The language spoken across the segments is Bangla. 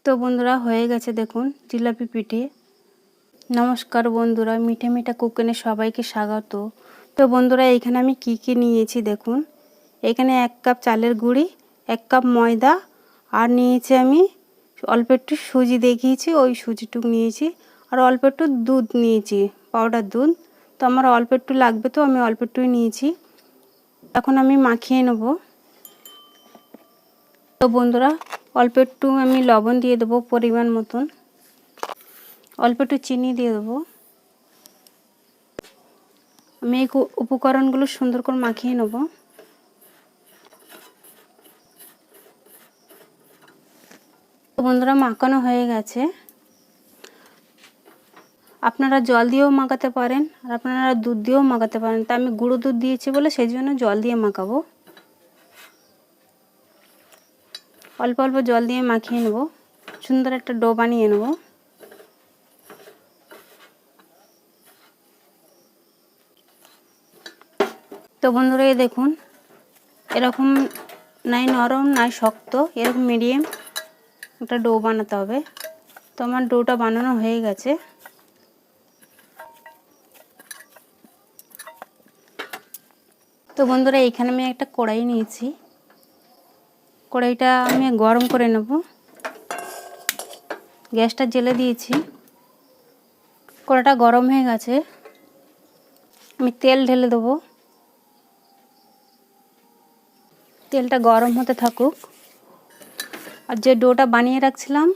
তো বন্ধুরা হয়ে গেছে দেখুন জিলাপি পিঠে। নমস্কার বন্ধুরা, মিঠে মিঠা কুকিংয়ে সবাইকে স্বাগত। তো বন্ধুরা এখানে আমি কি নিয়েছি দেখুন। এখানে 1 কাপ চালের গুঁড়ি, 1 কাপ ময়দা, আর নিয়েছি আমি অল্প একটু সুজি, দেখিয়েছি ওই সুজিটুকু নিয়েছি, আর অল্প একটু দুধ নিয়েছি, পাউডার দুধ। তো আমার অল্প একটু লাগবে, তো আমি অল্প একটুই নিয়েছি। এখন আমি মাখিয়ে নেব। তো বন্ধুরা অল্প একটু আমি লবণ দিয়ে দেবো পরিমাণ মতন, অল্প একটু চিনি দিয়ে দেবো। আমি এই উপকরণগুলো সুন্দর করে মাখিয়ে নেব। তো বন্ধুরা মাখানো হয়ে গেছে। আপনারা জল দিয়েও মাখাতে পারেন, আর আপনারা দুধ দিয়েও মাখাতে পারেন। তা আমি গুঁড়ো দুধ দিয়েছি বলে সেই জন্য জল দিয়ে মাখাবো। অল্প অল্প জল দিয়ে মাখিয়ে নেব, সুন্দর একটা ডো বানিয়ে নেব। তো বন্ধুরা এই দেখুন, এরকম নাই নরম নাই শক্ত, এরকম মিডিয়াম একটা ডো বানাতে হবে। তো আমার ডোটা বানানো হয়ে গেছে। তো বন্ধুরা এখানে আমি একটা কড়াই নিয়েছি, কড়াইটা আমি গরম করে নেব। গ্যাসটা জ্বেলে দিয়েছি, কড়াইটা গরম হয়ে গেছে। আমি তেল ঢেলে দেবো, তেলটা গরম হতে থাকুক। আর যে ডোটা বানিয়ে রাখছিলাম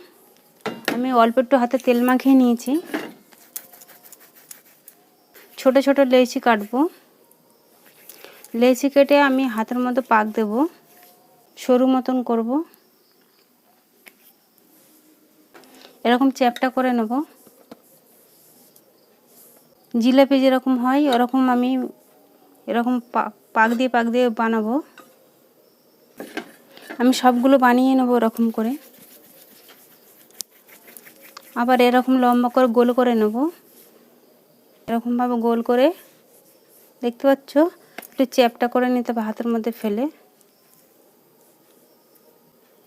আমি অল্প একটু হাতে তেল মাখিয়ে নিয়েছি। ছোট ছোট লেচি কাটবো। লেচি কেটে আমি হাতের মধ্যে পাক দেব, সরু মতন করব। এরকম চ্যাপটা করে নেব। জিলাপি যেরকম হয় ওরকম আমি এরকম পাক দিয়ে বানাবো। আমি সবগুলো বানিয়ে নেব এরকম করে। আবার এরকম লম্বা করে গোল করে নেব, এরকমভাবে গোল করে। দেখতে পাচ্ছ, একটু চ্যাপটা করে নিতে হবে হাতের মধ্যে ফেলে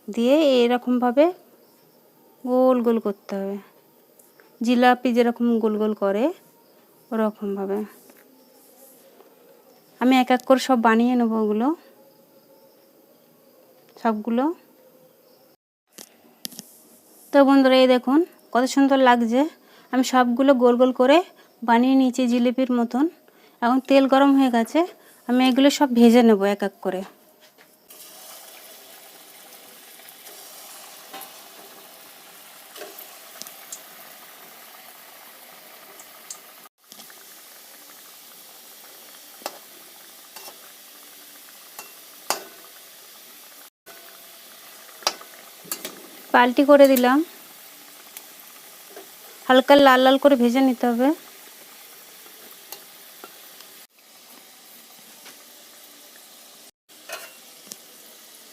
দিয়ে এরকমভাবে গোল গোল করতে হবে। জিলাপি যেরকম গোল গোল করে ওরকমভাবে আমি এক এক করে সব বানিয়ে নেব ওগুলো সবগুলো। তো বন্ধুরা এই দেখুন কত সুন্দর লাগছে। আমি সবগুলো গোল গোল করে বানিয়ে নিয়েছি জিলিপির মতন। এখন তেল গরম হয়ে গেছে, আমি এগুলো সব ভেজে নেব এক এক করে। পাল্টি করে দিলাম, হালকা লাল লাল করে ভেজে নিতে হবে।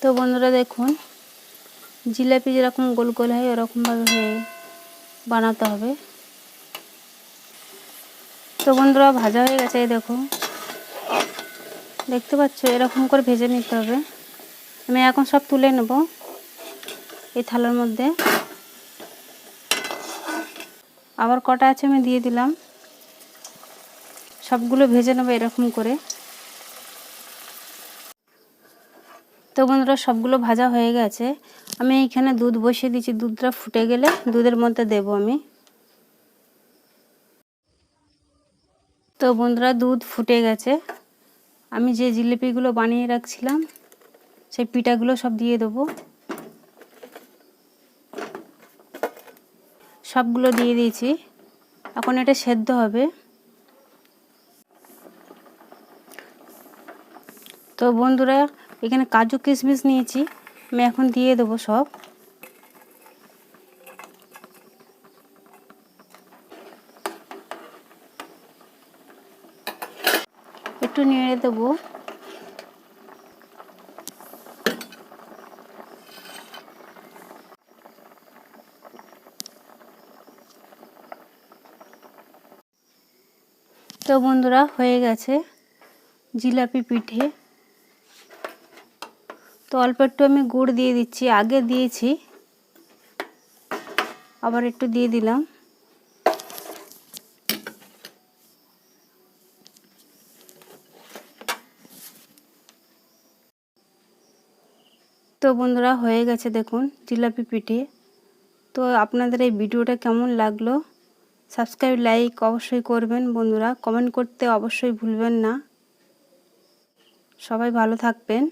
তো বন্ধুরা দেখুন, জিলাপি যেরকম গোল গোল হয় ওরকমভাবে বানাতে হবে। তো বন্ধুরা ভাজা হয়ে গেছে, এই দেখো দেখতে পাচ্ছ, এরকম করে ভেজে নিতে হবে। আমি এখন সব তুলে নেব এই থালার মধ্যে। আবার কটা আছে আমি দিয়ে দিলাম, সবগুলো ভেজে নেব এরকম করে। তো বন্ধুরা সবগুলো ভাজা হয়ে গেছে। আমি এইখানে দুধ বসিয়ে দিয়েছি, দুধটা ফুটে গেলে দুধের মধ্যে দেব আমি। তো বন্ধুরা দুধ ফুটে গেছে, আমি যে জিলিপিগুলো বানিয়ে রাখছিলাম সেই পিঠাগুলো সব দিয়ে দেবো। সবগুলো দিয়ে দিয়েছি, এখন এটা সেদ্ধ হবে। তো বন্ধুরা এখানে কাজু কিশমিশ নিয়েছি, আমি এখন দিয়ে দেবো সব। একটু নেড়ে দেবো। তো বন্ধুরা হয়ে গেছে জিলাপি পিঠে। তো অল্প একটু আমি গুড় দিয়ে দিচ্ছি, আগে দিয়েছি আবার একটু দিয়ে দিলাম। তো বন্ধুরা হয়ে গেছে দেখুন জিলাপি পিঠে। তো আপনাদের এই ভিডিওটা কেমন লাগলো, সাবস্ক্রাইব লাইক অবশ্যই করবেন বন্ধুরা, কমেন্ট করতে অবশ্যই ভুলবেন না। সবাই ভালো থাকবেন।